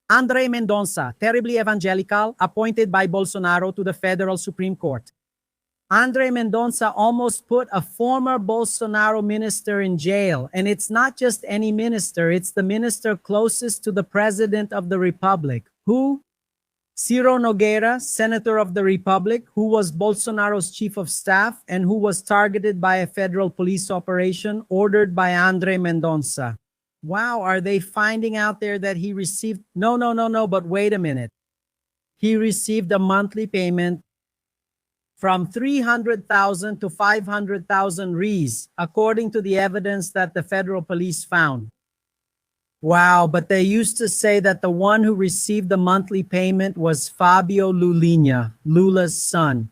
André Mendonça, terribly evangelical, appointed by Bolsonaro to the federal Supreme Court. André Mendonça almost put a former Bolsonaro minister in jail. And it's not just any minister, it's the minister closest to the President of the Republic. Who? Ciro Nogueira, Senator of the Republic, who was Bolsonaro's chief of staff and who was targeted by a federal police operation ordered by André Mendonça. Wow, are they finding out there that he received? No, but wait a minute. He received a monthly payment from 300,000 to 500,000 Rs, according to the evidence that the federal police found. Wow, but they used to say that the one who received the monthly payment was Fabio Lulinha, Lula's son.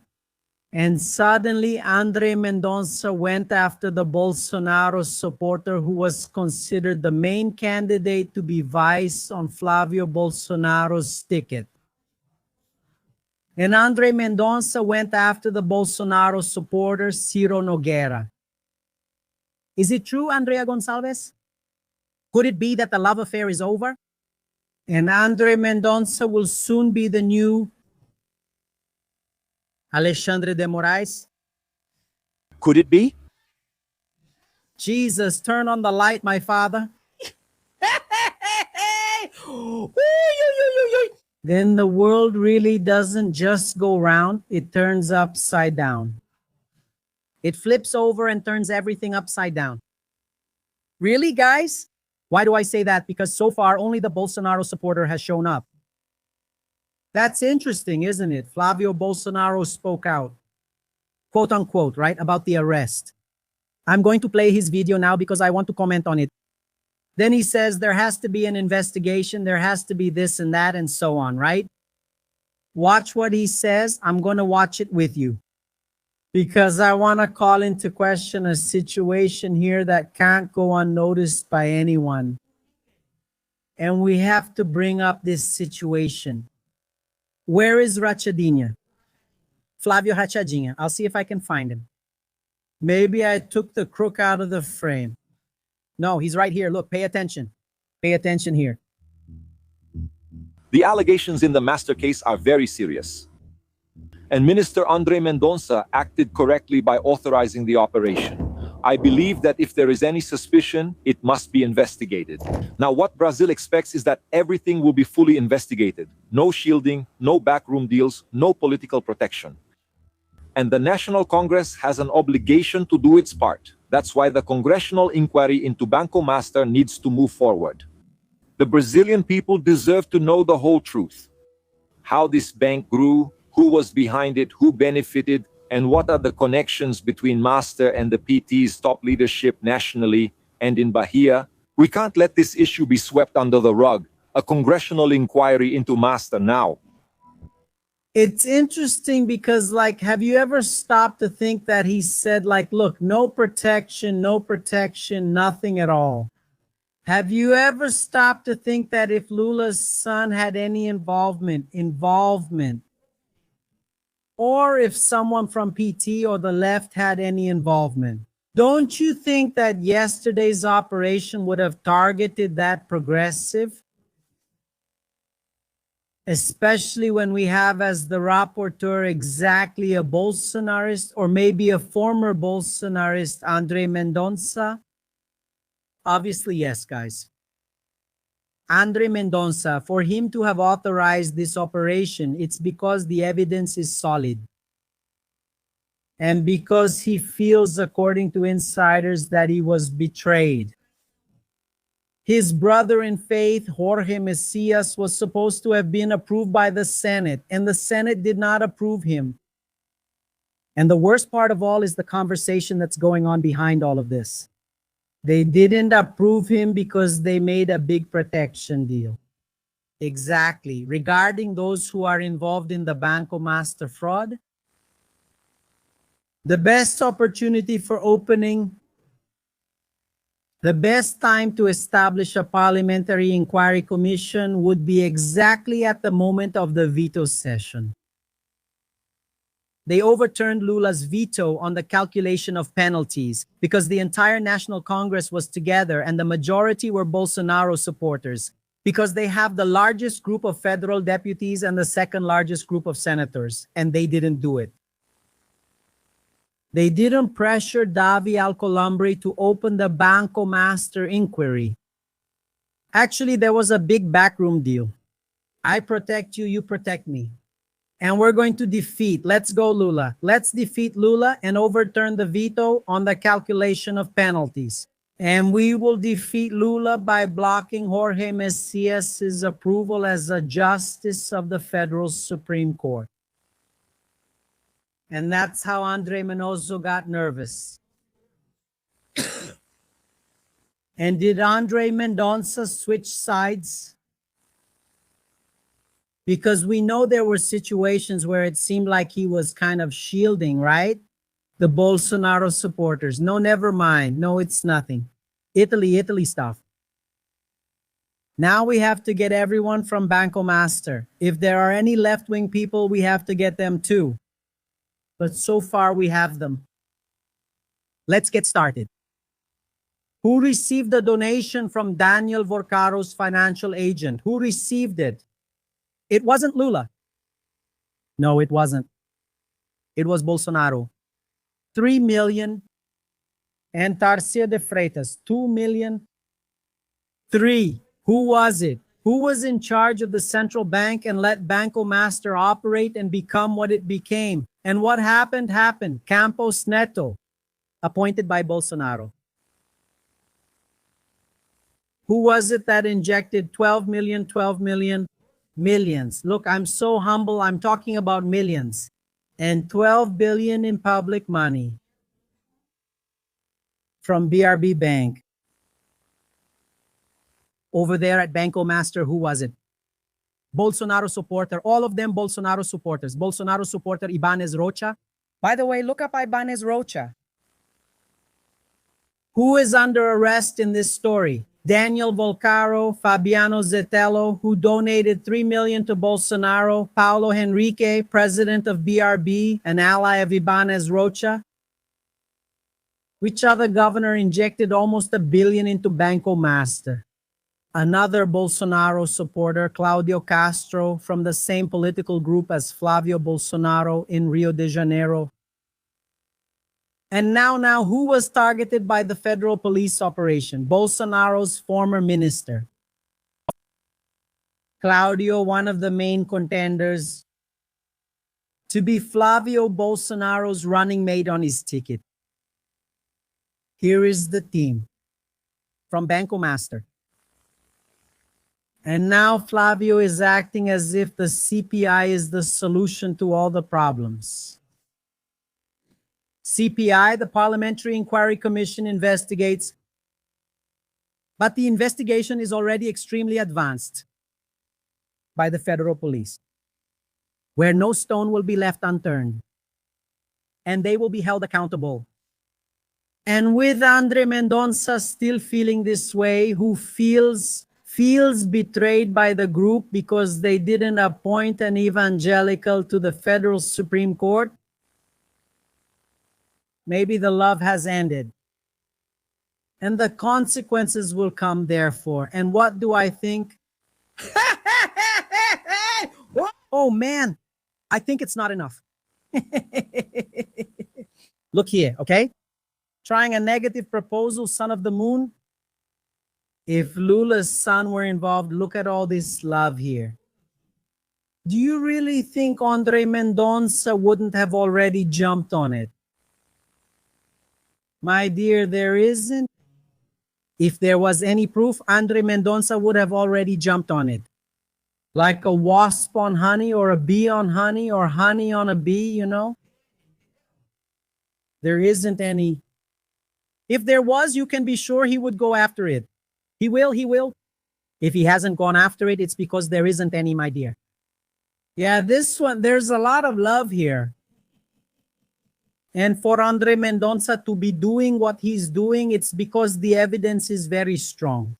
And suddenly, André Mendonça went after the Bolsonaro supporter who was considered the main candidate to be vice on Flávio Bolsonaro's ticket. And André Mendonça went after the Bolsonaro supporter, Ciro Nogueira. Is it true, Andrea Gonçalves? Could it be that the love affair is over? And André Mendonça will soon be the new Alexandre de Moraes? Could it be? Jesus, turn on the light, my father. Then the world really doesn't just go round, it turns upside down. It flips over and turns everything upside down. Really, guys? Why do I say that? Because so far, only the Bolsonaro supporter has shown up. That's interesting, isn't it? Flávio Bolsonaro spoke out, quote unquote, right, about the arrest. I'm going to play his video now because I want to comment on it. Then he says there has to be an investigation, there has to be this and that and so on, right? Watch what he says. I'm going to watch it with you because I want to call into question a situation here that can't go unnoticed by anyone. And we have to bring up this situation. Where is Rachadinha? Flávio Rachadinha. I'll see if I can find him. Maybe I took the crook out of the frame. No, he's right here. Look, pay attention. Pay attention here. The allegations in the master case are very serious. And Minister André Mendonça acted correctly by authorizing the operation. I believe that if there is any suspicion, it must be investigated. Now, what Brazil expects is that everything will be fully investigated. No shielding, no backroom deals, no political protection. And the National Congress has an obligation to do its part. That's why the congressional inquiry into Banco Master needs to move forward. The Brazilian people deserve to know the whole truth. How this bank grew, who was behind it, who benefited, and what are the connections between Master and the PT's top leadership nationally and in Bahia. We can't let this issue be swept under the rug. A congressional inquiry into Master now. It's interesting because, like, have you ever stopped to think that he said, like, look, no protection, nothing at all? Have you ever stopped to think that if Lula's son had any involvement, or if someone from PT or the left had any involvement, don't you think that yesterday's operation would have targeted that progressive? Especially when we have as the rapporteur exactly a Bolsonarist or maybe a former Bolsonarist, André Mendonça? Obviously, yes, guys. André Mendonça, for him to have authorized this operation, it's because the evidence is solid. And because he feels, according to insiders, that he was betrayed. His brother in faith, Jorge Messias, was supposed to have been approved by the Senate, and the Senate did not approve him. And the worst part of all is the conversation that's going on behind all of this. They didn't approve him because they made a big protection deal. Exactly. Regarding those who are involved in the Banco Master fraud, the best opportunity for opening, the best time to establish a parliamentary inquiry commission would be exactly at the moment of the veto session. They overturned Lula's veto on the calculation of penalties because the entire National Congress was together and the majority were Bolsonaro supporters. because they have the largest group of federal deputies and the second largest group of senators, and they didn't do it. They didn't pressure Davi Alcolumbre to open the Banco Master inquiry. Actually, there was a big backroom deal. I protect you, you protect me. And we're going to defeat, let's go Lula. Let's defeat Lula and overturn the veto on the calculation of penalties. And we will defeat Lula by blocking Jorge Messias' approval as a justice of the Federal Supreme Court. And that's how André Mendonça got nervous. And did André Mendonça switch sides? Because we know there were situations where it seemed like he was kind of shielding, right? The Bolsonaro supporters. No, never mind. No, it's nothing. Italy stuff. Now we have to get everyone from Banco Master. If there are any left-wing people, we have to get them too. But so far we have them. Let's get started. Who received the donation from Daniel Vorcaro's financial agent? Who received it? It wasn't Lula. No, it wasn't. It was Bolsonaro. 3 million. And Tarcia de Freitas, 2 million. 3. Who was it? Who was in charge of the central bank and let Banco Master operate and become what it became? And what happened? Campos Neto, appointed by Bolsonaro. Who was it that injected 12 million? Millions. Look, I'm so humble. I'm talking about millions. And 12 billion in public money from BRB Bank. Over there at Banco Master, who was it? Bolsonaro supporter. All of them Bolsonaro supporters. Bolsonaro supporter Ibanez Rocha. By the way, look up Ibanez Rocha. Who is under arrest in this story? Daniel Volcaro, Fabiano Zetelo, who donated 3 million to Bolsonaro, Paulo Henrique, president of BRB, an ally of Ibanez Rocha. Which other governor injected almost $1 billion into Banco Master? Another Bolsonaro supporter, Claudio Castro, from the same political group as Flávio Bolsonaro in Rio de Janeiro. And now, who was targeted by the federal police operation? Bolsonaro's former minister. Claudio, one of the main contenders to be Flávio Bolsonaro's running mate on his ticket. Here is the team from Banco Master. And now Flávio is acting as if the CPI is the solution to all the problems. CPI, the Parliamentary Inquiry Commission, investigates, but the investigation is already extremely advanced by the federal police, where no stone will be left unturned, and they will be held accountable. And with André Mendonça still feeling this way, who feels betrayed by the group because they didn't appoint an evangelical to the federal Supreme Court, maybe the love has ended. And the consequences will come therefore. And what do I think? Oh man, I think it's not enough. Look here, okay? Trying a negative proposal, son of the moon. If Lula's son were involved, look at all this love here. Do you really think André Mendonça wouldn't have already jumped on it? My dear, there isn't. If there was any proof, André Mendonça would have already jumped on it. Like a wasp on honey or a bee on honey or honey on a bee, you know? There isn't any. If there was, you can be sure he would go after it. He will. If he hasn't gone after it, it's because there isn't any, my dear. Yeah, this one, there's a lot of love here. And for André Mendonça to be doing what he's doing, it's because the evidence is very strong.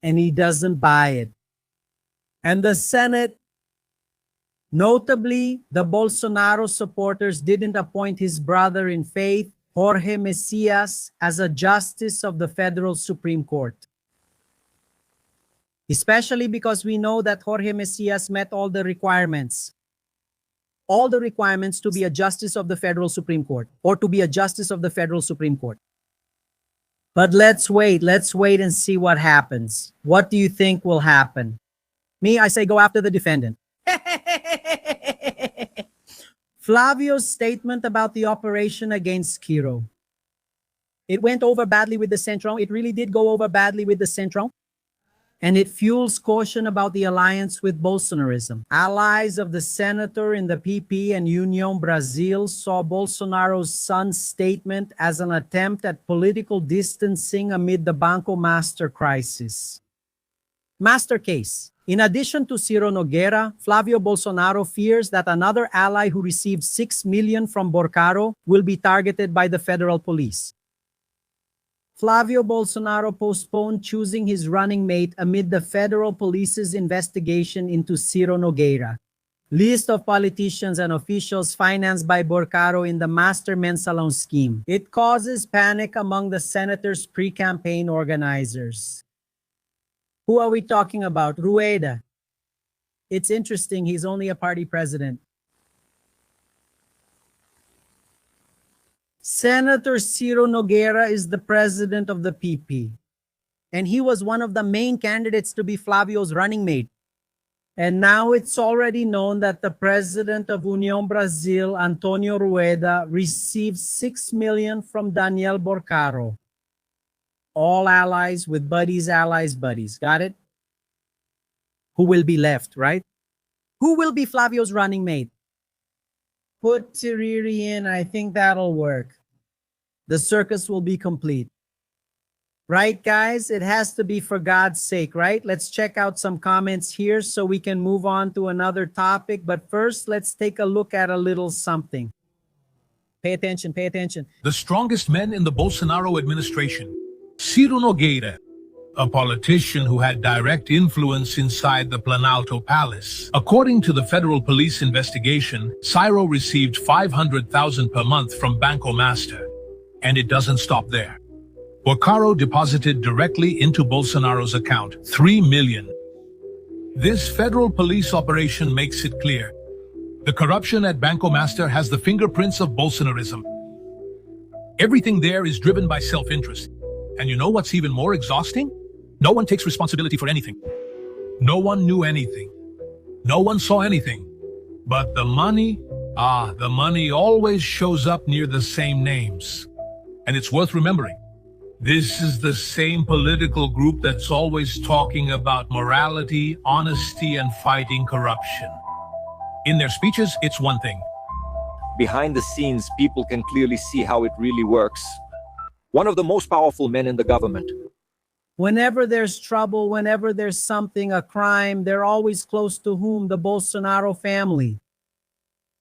And he doesn't buy it. And the Senate, notably, the Bolsonaro supporters didn't appoint his brother in faith, Jorge Messias, as a justice of the Federal Supreme Court. especially because we know that Jorge Mesias met all the requirements. All the requirements to be a justice of the Federal Supreme Court or to be a justice of the Federal Supreme Court. But let's wait and see what happens. What do you think will happen? Me, I say go after the defendant. Flavio's statement about the operation against Quiro. It went over badly with the Centro. It really did go over badly with the Centro. And it fuels caution about the alliance with Bolsonarism. Allies of the senator in the PP and Union Brazil saw Bolsonaro's son's statement as an attempt at political distancing amid the Banco Master crisis. Master case. In addition to Ciro Nogueira, Flávio Bolsonaro fears that another ally who received 6 million from Borcaro will be targeted by the federal police. Flávio Bolsonaro postponed choosing his running mate amid the federal police's investigation into Ciro Nogueira. List of politicians and officials financed by Borcaro in the Master Mensalão scheme. It causes panic among the senator's pre-campaign organizers. Who are we talking about? Rueda. It's interesting, he's only a party president. Senator Ciro Nogueira is the president of the PP, and he was one of the main candidates to be Flavio's running mate. And now it's already known that the president of Union Brazil, Antonio Rueda, received 6 million from Daniel Borcaro. All allies with buddies, allies, buddies. Got it? Who will be left, right? Who will be Flavio's running mate? Put Tiriri in, I think that'll work. The circus will be complete. Right, guys? It has to be for God's sake, right? Let's check out some comments here so we can move on to another topic. But first, let's take a look at a little something. Pay attention, pay attention. The strongest men in the Bolsonaro administration, Ciro Nogueira, a politician who had direct influence inside the Planalto Palace. According to the federal police investigation, Ciro received 500,000 per month from Banco Master. And it doesn't stop there. Borcaro deposited directly into Bolsonaro's account 3 million. This federal police operation makes it clear. The corruption at Banco Master has the fingerprints of Bolsonarism. Everything there is driven by self-interest. And you know what's even more exhausting? No one takes responsibility for anything. No one knew anything. No one saw anything. But the money always shows up near the same names. And it's worth remembering. This is the same political group that's always talking about morality, honesty, and fighting corruption. In their speeches, it's one thing. Behind the scenes, people can clearly see how it really works. One of the most powerful men in the government. Whenever there's trouble, whenever there's something, a crime, they're always close to whom? The Bolsonaro family.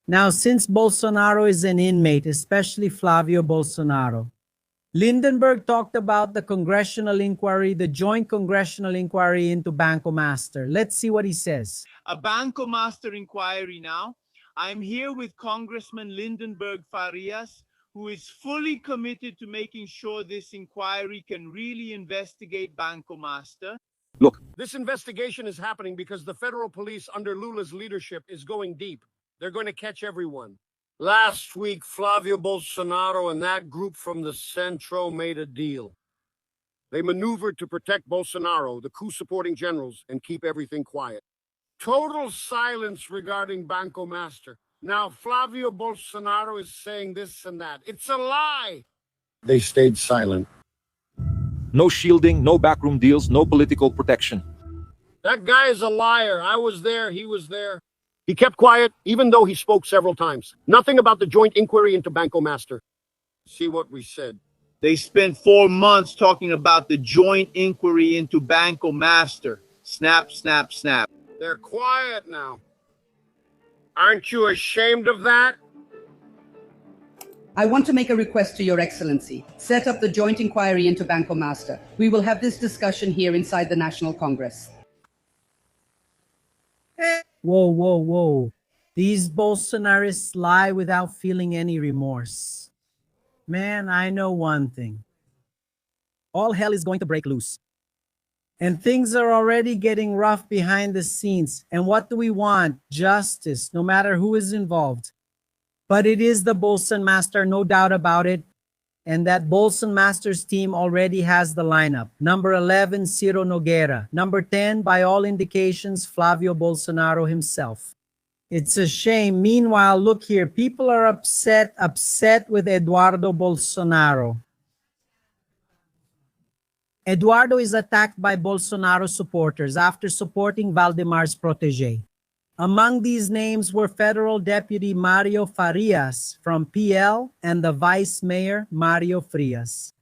Now, since Bolsonaro is an inmate, especially Flávio Bolsonaro, Lindenberg talked about the congressional inquiry, the joint congressional inquiry into Banco Master. Let's see what he says. A Banco Master inquiry now. I'm here with Congressman Lindenberg Farias, who is fully committed to making sure this inquiry can really investigate Banco Master. Look, this investigation is happening because the federal police under Lula's leadership is going deep. They're going to catch everyone. Last week, Flávio Bolsonaro and that group from the Centro made a deal. They maneuvered to protect Bolsonaro, the coup-supporting generals, and keep everything quiet. Total silence regarding Banco Master. Now, Flávio Bolsonaro is saying this and that. It's a lie. They stayed silent. no shielding, no backroom deals, no political protection. That guy is a liar. I was there. He was there. He kept quiet, even though he spoke several times. Nothing about the joint inquiry into Banco Master. See what we said. They spent 4 months talking about the joint inquiry into Banco Master. Snap, snap, snap. They're quiet now. Aren't you ashamed of that? I want to make a request to Your Excellency. Set up the joint inquiry into Banco Master. We will have this discussion here inside the National Congress. Whoa, whoa, whoa. These Bolsonarists lie without feeling any remorse. Man, I know one thing. All hell is going to break loose. And things are already getting rough behind the scenes. And what do we want? Justice, no matter who is involved. But it is the Bolson Master, no doubt about it. And that Bolson Masters team already has the lineup. Number 11, Ciro Nogueira. Number 10, by all indications, Flávio Bolsonaro himself. It's a shame. Meanwhile, look here, people are upset with Eduardo Bolsonaro. Eduardo is attacked by Bolsonaro supporters after supporting Valdemar's protege. Among these names were Federal Deputy Mario Farias from PL and the Vice Mayor Mario Frias.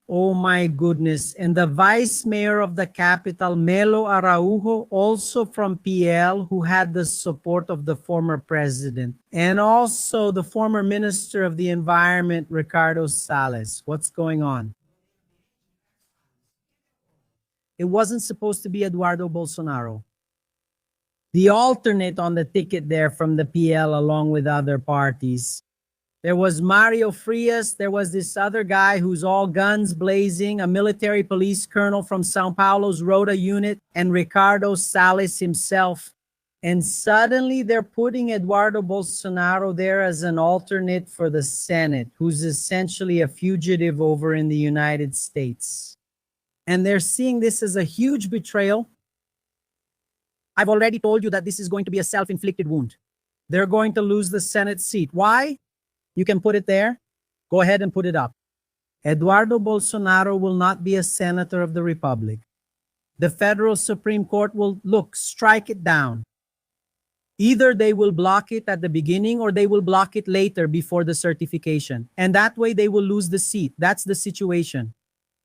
Oh my goodness. And the Vice Mayor of the capital, Melo Araujo, also from PL, who had the support of the former president. And also the former Minister of the Environment, Ricardo Salles. What's going on? It wasn't supposed to be Eduardo Bolsonaro. The alternate on the ticket there from the PL along with other parties. There was Mario Frias. There was this other guy who's all guns blazing, a military police colonel from Sao Paulo's Rota unit, and Ricardo Salles himself. And suddenly they're putting Eduardo Bolsonaro there as an alternate for the Senate, who's essentially a fugitive over in the United States. And they're seeing this as a huge betrayal. I've already told you that this is going to be a self-inflicted wound. They're going to lose the Senate seat. Why? You can put it there. Go ahead and put it up. Eduardo Bolsonaro will not be a senator of the Republic. The federal Supreme Court will, strike it down. Either they will block it at the beginning or they will block it later before the certification. And that way they will lose the seat. That's the situation.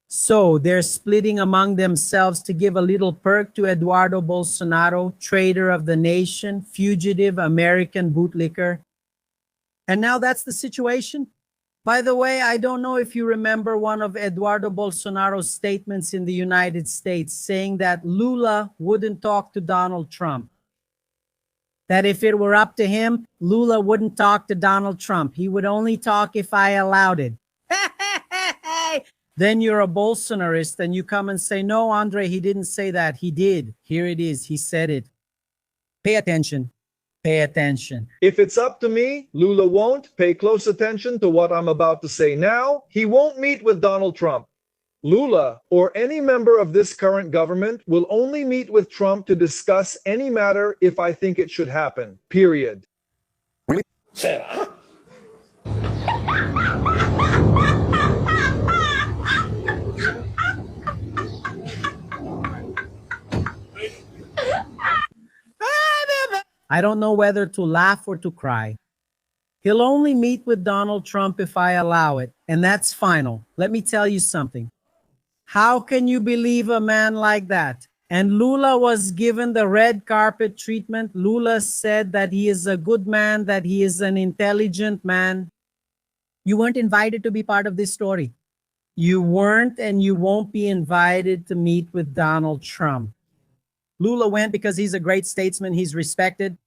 So they're splitting among themselves to give a little perk to Eduardo Bolsonaro, traitor of the nation, fugitive American bootlicker. And now that's the situation. By the way, I don't know if you remember one of Eduardo Bolsonaro's statements in the United States saying that Lula wouldn't talk to Donald Trump. That if it were up to him, Lula wouldn't talk to Donald Trump. He would only talk if I allowed it. Then you're a Bolsonarist and you come and say, no, Andre, he didn't say that. He did. Here it is. He said it. Pay attention. Pay attention. If it's up to me, Lula won't. Pay close attention to what I'm about to say now. He won't meet with Donald Trump. Lula or any member of this current government will only meet with Trump to discuss any matter if I think it should happen. Period. Really? I don't know whether to laugh or to cry. He'll only meet with Donald Trump if I allow it, and that's final. Let me tell you something. How can you believe a man like that? And Lula was given the red carpet treatment. Lula said that he is a good man, that he is an intelligent man. You weren't invited to be part of this story. You weren't, and you won't be invited to meet with Donald Trump. Lula went because he's a great statesman. He's respected.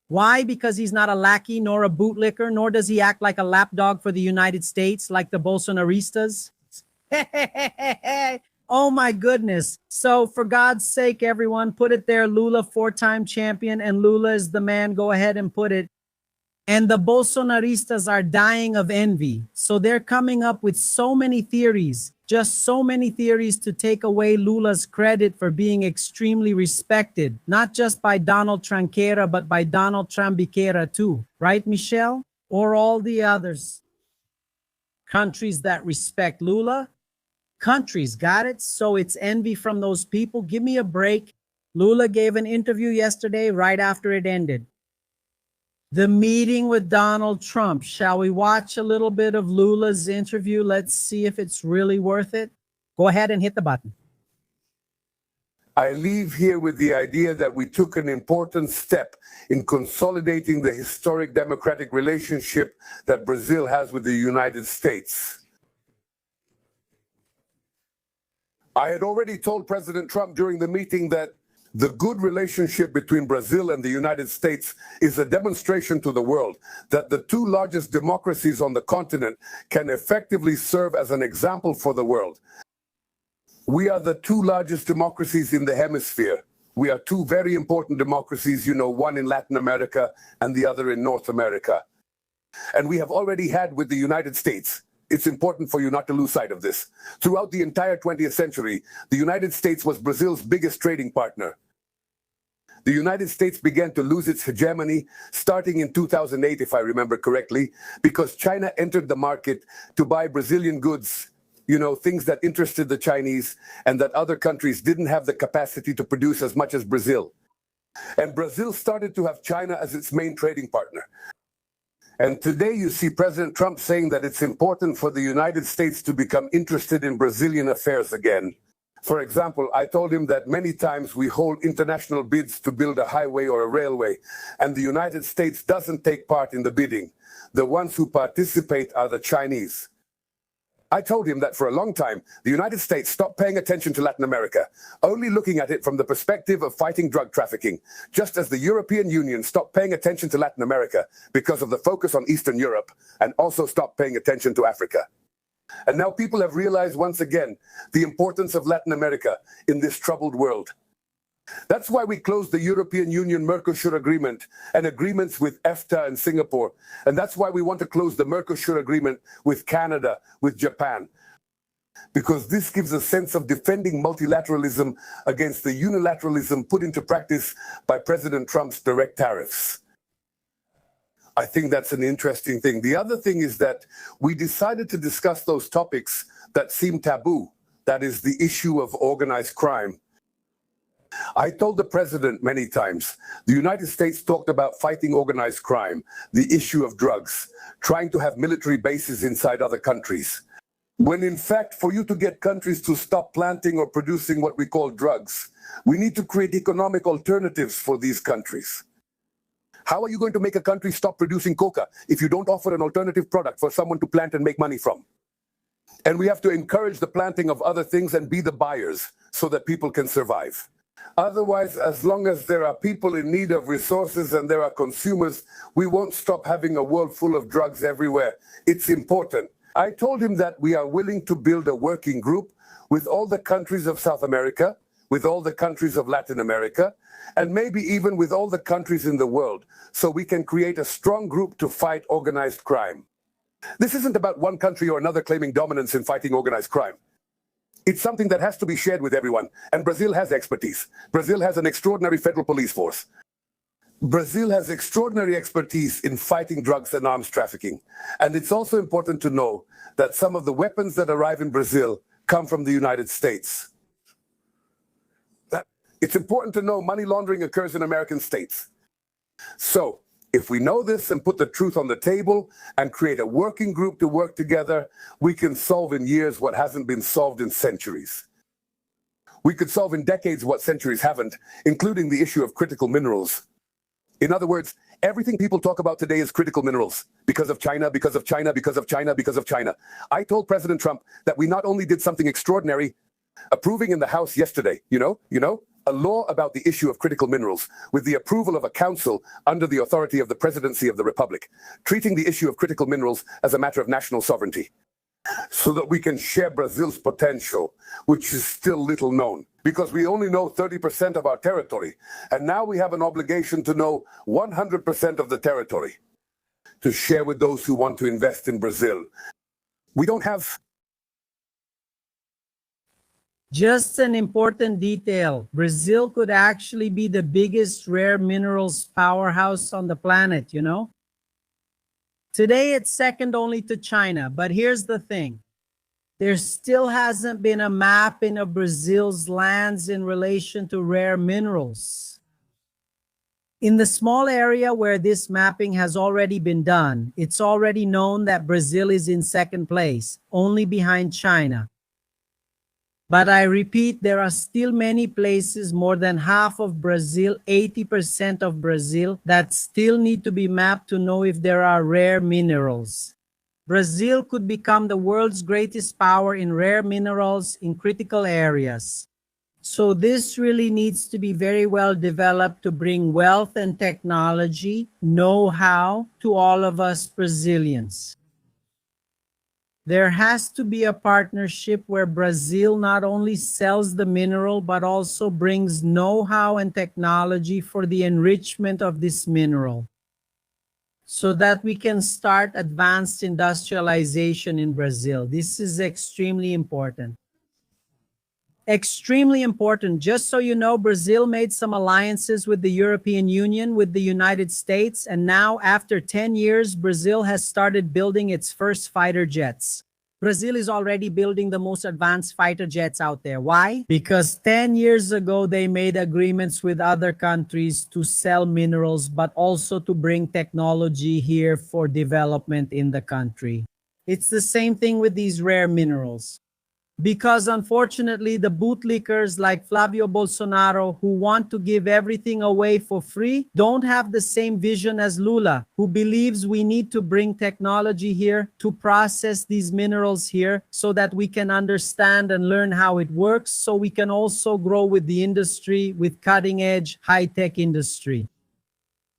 Why? Because he's not a lackey nor a bootlicker, nor does he act like a lapdog for the United States like the Bolsonaristas. Oh my goodness. So for God's sake, everyone, put it there. Lula, 4-time champion, and Lula is the man. Go ahead and put it. And the Bolsonaristas are dying of envy. So they're coming up with so many theories, just so many theories to take away Lula's credit for being extremely respected, not just by Donald Tranquera, but by Donald Trambiquera too. Right, Michelle? Or all the others. Countries that respect Lula. Countries, got it? So it's envy from those people. Give me a break. Lula gave an interview yesterday right after it ended. The meeting with Donald Trump. Shall we watch a little bit of Lula's interview? Let's see if it's really worth it. Go ahead and hit the button. I leave here with the idea that we took an important step in consolidating the historic democratic relationship that Brazil has with the United States. I had already told President Trump during the meeting that the good relationship between Brazil and the United States is a demonstration to the world that the two largest democracies on the continent can effectively serve as an example for the world. We are the two largest democracies in the hemisphere. We are two very important democracies, one in Latin America and the other in North America. And we have already had with the United States. It's important for you not to lose sight of this. Throughout the entire 20th century, the United States was Brazil's biggest trading partner. The United States began to lose its hegemony starting in 2008, if I remember correctly, because China entered the market to buy Brazilian goods, things that interested the Chinese and that other countries didn't have the capacity to produce as much as Brazil. And Brazil started to have China as its main trading partner. And today you see President Trump saying that it's important for the United States to become interested in Brazilian affairs again. For example, I told him that many times we hold international bids to build a highway or a railway, and the United States doesn't take part in the bidding. The ones who participate are the Chinese. I told him that for a long time, the United States stopped paying attention to Latin America, only looking at it from the perspective of fighting drug trafficking, just as the European Union stopped paying attention to Latin America because of the focus on Eastern Europe, and also stopped paying attention to Africa. And now people have realized once again the importance of Latin America in this troubled world. That's why we closed the European Union Mercosur agreement and agreements with EFTA and Singapore. And that's why we want to close the Mercosur agreement with Canada, with Japan. Because this gives a sense of defending multilateralism against the unilateralism put into practice by President Trump's direct tariffs. I think that's an interesting thing. The other thing is that we decided to discuss those topics that seem taboo. That is the issue of organized crime. I told the president many times, the United States talked about fighting organized crime, the issue of drugs, trying to have military bases inside other countries. When in fact, for you to get countries to stop planting or producing what we call drugs, we need to create economic alternatives for these countries. How are you going to make a country stop producing coca if you don't offer an alternative product for someone to plant and make money from? And we have to encourage the planting of other things and be the buyers so that people can survive. Otherwise, as long as there are people in need of resources and there are consumers, we won't stop having a world full of drugs everywhere. It's important. I told him that we are willing to build a working group with all the countries of South America, with all the countries of Latin America, and maybe even with all the countries in the world, so we can create a strong group to fight organized crime. This isn't about one country or another claiming dominance in fighting organized crime. It's something that has to be shared with everyone, and Brazil has expertise. Brazil has an extraordinary federal police force. Brazil has extraordinary expertise in fighting drugs and arms trafficking. And it's also important to know that some of the weapons that arrive in Brazil come from the United States. It's important to know money laundering occurs in American states. So, if we know this and put the truth on the table and create a working group to work together, we can solve in years what hasn't been solved in centuries. We could solve in decades what centuries haven't, including the issue of critical minerals. In other words, everything people talk about today is critical minerals because of China, because of China, because of China, because of China. I told President Trump that we not only did something extraordinary, approving in the House yesterday, a law about the issue of critical minerals with the approval of a council under the authority of the Presidency of the Republic, treating the issue of critical minerals as a matter of national sovereignty, so that we can share Brazil's potential, which is still little known, because we only know 30% of our territory, and now we have an obligation to know 100% of the territory, to share with those who want to invest in Brazil. We don't have... Just an important detail, Brazil could actually be the biggest rare minerals powerhouse on the planet, Today it's second only to China, but here's the thing. There still hasn't been a mapping of Brazil's lands in relation to rare minerals. In the small area where this mapping has already been done, it's already known that Brazil is in second place, only behind China. But I repeat, there are still many places, more than half of Brazil, 80% of Brazil, that still need to be mapped to know if there are rare minerals. Brazil could become the world's greatest power in rare minerals in critical areas. So this really needs to be very well developed to bring wealth and technology, know-how to all of us Brazilians. There has to be a partnership where Brazil not only sells the mineral, but also brings know-how and technology for the enrichment of this mineral, so that we can start advanced industrialization in Brazil. This is extremely important. Extremely important. Just so you know, Brazil made some alliances with the European Union, with the United States, and now after 10 years, Brazil has started building its first fighter jets. Brazil is already building the most advanced fighter jets out there. Why? Because 10 years ago, they made agreements with other countries to sell minerals, but also to bring technology here for development in the country. It's the same thing with these rare minerals. Because unfortunately, the bootlickers like Flávio Bolsonaro, who want to give everything away for free, don't have the same vision as Lula, who believes we need to bring technology here to process these minerals here so that we can understand and learn how it works, so we can also grow with the industry, with cutting-edge, high-tech industry.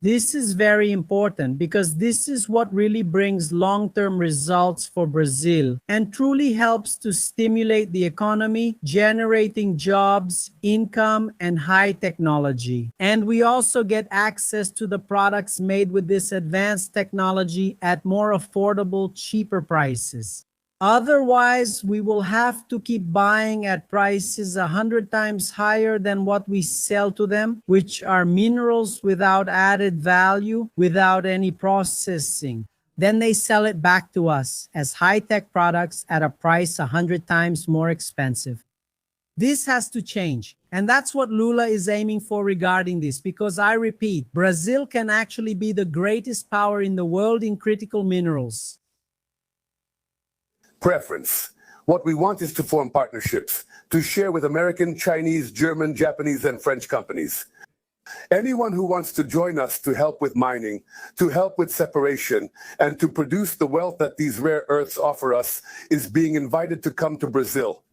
This is very important because this is what really brings long-term results for Brazil and truly helps to stimulate the economy, generating jobs, income, and high technology. And we also get access to the products made with this advanced technology at more affordable, cheaper prices. Otherwise, we will have to keep buying at prices 100 times higher than what we sell to them, which are minerals without added value, without any processing. Then they sell it back to us as high-tech products at a price 100 times more expensive. This has to change. And that's what Lula is aiming for regarding this, because I repeat, Brazil can actually be the greatest power in the world in critical minerals. Preference. What we want is to form partnerships, to share with American, Chinese, German, Japanese, and French companies. Anyone who wants to join us to help with mining, to help with separation, and to produce the wealth that these rare earths offer us is being invited to come to Brazil.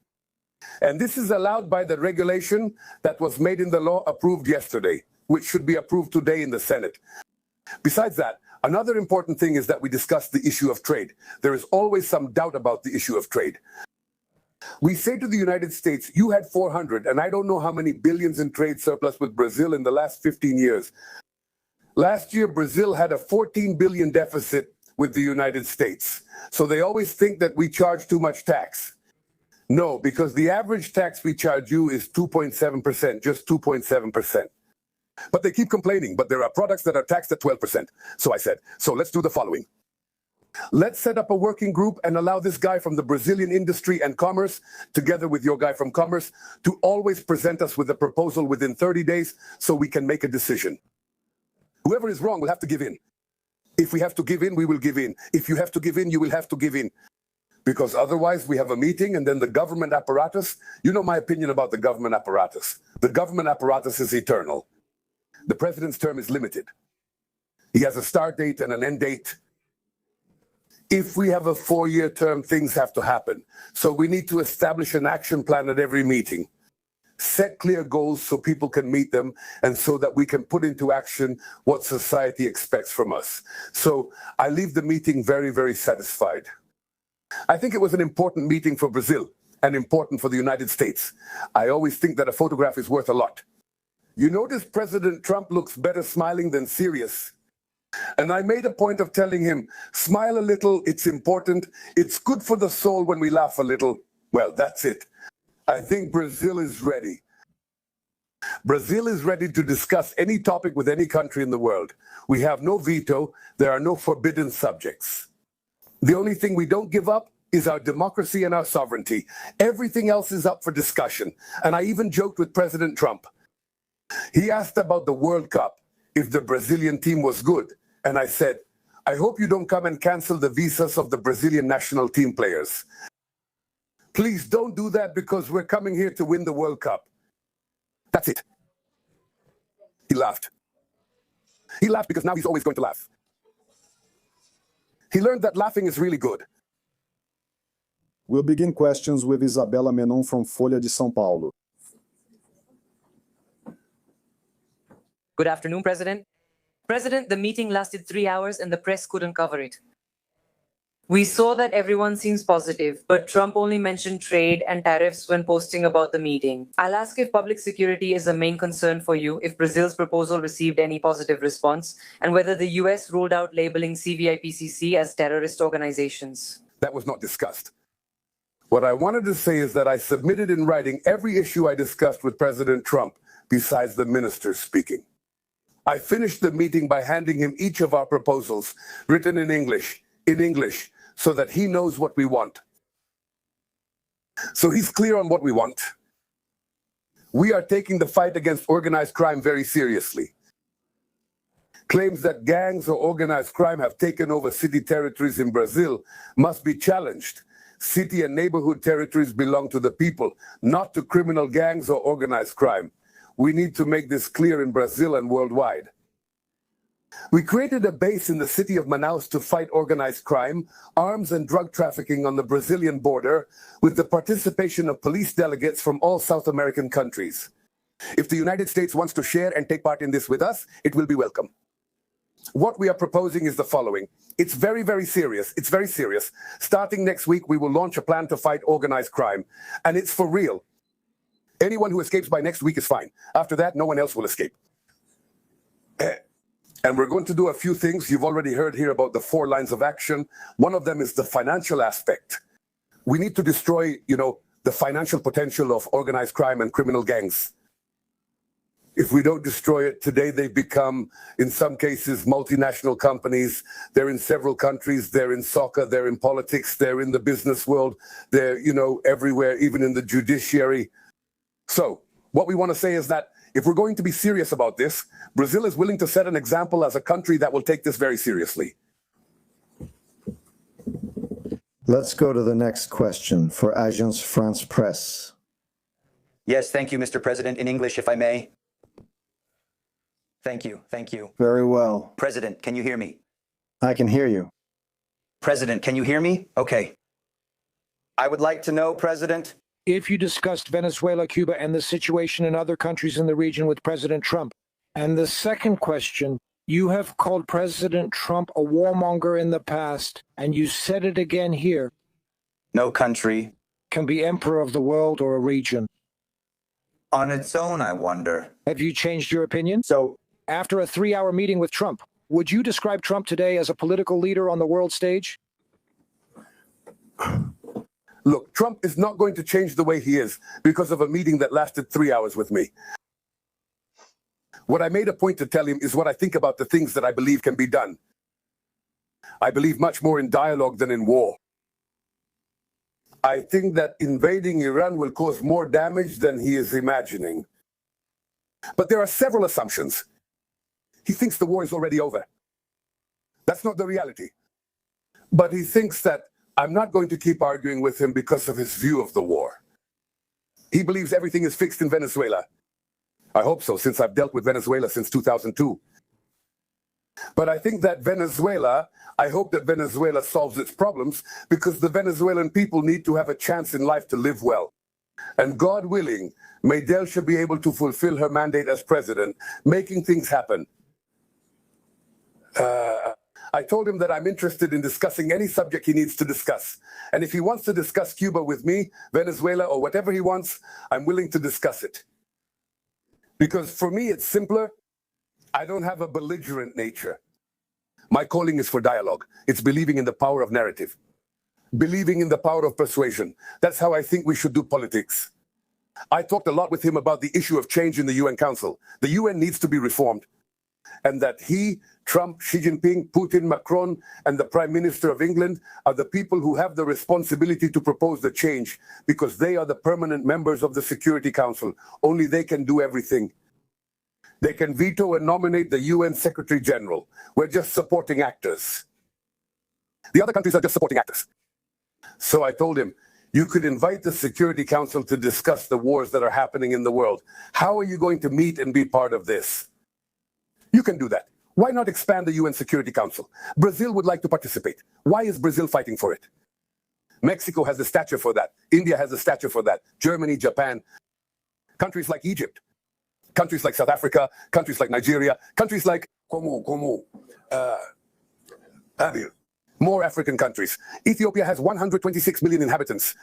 And this is allowed by the regulation that was made in the law approved yesterday, which should be approved today in the Senate. Besides that, another important thing is that we discuss the issue of trade. There is always some doubt about the issue of trade. We say to the United States, you had 400, and I don't know how many billions in trade surplus with Brazil in the last 15 years. Last year, Brazil had a 14 billion deficit with the United States. So they always think that we charge too much tax. No, because the average tax we charge you is 2.7%, just 2.7%. But they keep complaining, but there are products that are taxed at 12%. So I said, so let's do the following. Let's set up a working group and allow this guy from the Brazilian industry and commerce, together with your guy from commerce, to always present us with a proposal within 30 days so we can make a decision. Whoever is wrong will have to give in. If we have to give in, we will give in. If you have to give in, you will have to give in. Because otherwise we have a meeting and then the government apparatus, you know my opinion about the government apparatus. The government apparatus is eternal. The president's term is limited. He has a start date and an end date. If we have a 4-year term, things have to happen. So we need to establish an action plan at every meeting. Set clear goals so people can meet them and so that we can put into action what society expects from us. So I leave the meeting very, very satisfied. I think it was an important meeting for Brazil and important for the United States. I always think that a photograph is worth a lot. You notice President Trump looks better smiling than serious. And I made a point of telling him, smile a little, it's important. It's good for the soul when we laugh a little. Well, that's it. I think Brazil is ready. Brazil is ready to discuss any topic with any country in the world. We have no veto. There are no forbidden subjects. The only thing we don't give up is our democracy and our sovereignty. Everything else is up for discussion. And I even joked with President Trump. He asked about the World Cup, if the Brazilian team was good. And I said, I hope you don't come and cancel the visas of the Brazilian national team players. Please don't do that because we're coming here to win the World Cup. That's it. He laughed. He laughed because now he's always going to laugh. He learned that laughing is really good. We'll begin questions with Isabela Menon from Folha de São Paulo. Good afternoon, President. President, the meeting lasted 3 hours and the press couldn't cover it. We saw that everyone seems positive, but Trump only mentioned trade and tariffs when posting about the meeting. I'll ask if public security is a main concern for you, if Brazil's proposal received any positive response, and whether the US ruled out labeling CVIPCC as terrorist organizations. That was not discussed. What I wanted to say is that I submitted in writing every issue I discussed with President Trump, besides the ministers speaking. I finished the meeting by handing him each of our proposals, written in English, so that he knows what we want. So he's clear on what we want. We are taking the fight against organized crime very seriously. Claims that gangs or organized crime have taken over city territories in Brazil must be challenged. City and neighborhood territories belong to the people, not to criminal gangs or organized crime. We need to make this clear in Brazil and worldwide. We created a base in the city of Manaus to fight organized crime, arms and drug trafficking on the Brazilian border, with the participation of police delegates from all South American countries. If the United States wants to share and take part in this with us, it will be welcome. What we are proposing is the following. It's very, very serious. It's very serious. Starting next week, we will launch a plan to fight organized crime. And it's for real. Anyone who escapes by next week is fine. After that, no one else will escape. And we're going to do a few things. You've already heard here about the 4 lines of action. One of them is the financial aspect. We need to destroy, the financial potential of organized crime and criminal gangs. If we don't destroy it today, they become, in some cases, multinational companies. They're in several countries. They're in soccer. They're in politics. They're in the business world. They're, everywhere, even in the judiciary. So what we want to say is that if we're going to be serious about this, Brazil is willing to set an example as a country that will take this very seriously. Let's go to the next question for Agence France Presse. Yes, thank you, Mr. President. In English, if I may. Thank you. Very well. President, can you hear me? I can hear you. President, can you hear me? Okay. I would like to know, President, if you discussed Venezuela, Cuba, and the situation in other countries in the region with President Trump. And the second question, you have called President Trump a warmonger in the past, and you said it again here. No country can be emperor of the world or a region. On its own, I wonder. Have you changed your opinion? So, after a 3-hour meeting with Trump, would you describe Trump today as a political leader on the world stage? Look, Trump is not going to change the way he is because of a meeting that lasted 3 hours with me. What I made a point to tell him is what I think about the things that I believe can be done. I believe much more in dialogue than in war. I think that invading Iran will cause more damage than he is imagining. But there are several assumptions. He thinks the war is already over. That's not the reality. But he thinks that I'm not going to keep arguing with him because of his view of the war. He believes everything is fixed in Venezuela. I hope so, since I've dealt with Venezuela since 2002. But I think that I hope that Venezuela solves its problems because the Venezuelan people need to have a chance in life to live well. And God willing, may Delcia be able to fulfill her mandate as president, making things happen. I told him that I'm interested in discussing any subject he needs to discuss. And if he wants to discuss Cuba with me, Venezuela, or whatever he wants, I'm willing to discuss it. Because for me, it's simpler. I don't have a belligerent nature. My calling is for dialogue. It's believing in the power of narrative, believing in the power of persuasion. That's how I think we should do politics. I talked a lot with him about the issue of change in the UN Council. The UN needs to be reformed. And that he, Trump, Xi Jinping, Putin, Macron, and the Prime Minister of England are the people who have the responsibility to propose the change because they are the permanent members of the Security Council. Only they can do everything. They can veto and nominate the UN Secretary General. We're just supporting actors. The other countries are just supporting actors. So I told him, you could invite the Security Council to discuss the wars that are happening in the world. How are you going to meet and be part of this? You can do that. Why not expand the UN Security Council? Brazil would like to participate. Why is Brazil fighting for it? Mexico has the stature for that. India has the stature for that. Germany, Japan. Countries like Egypt. Countries like South Africa. Countries like Nigeria. Countries like... more African countries. Ethiopia has 126 million inhabitants.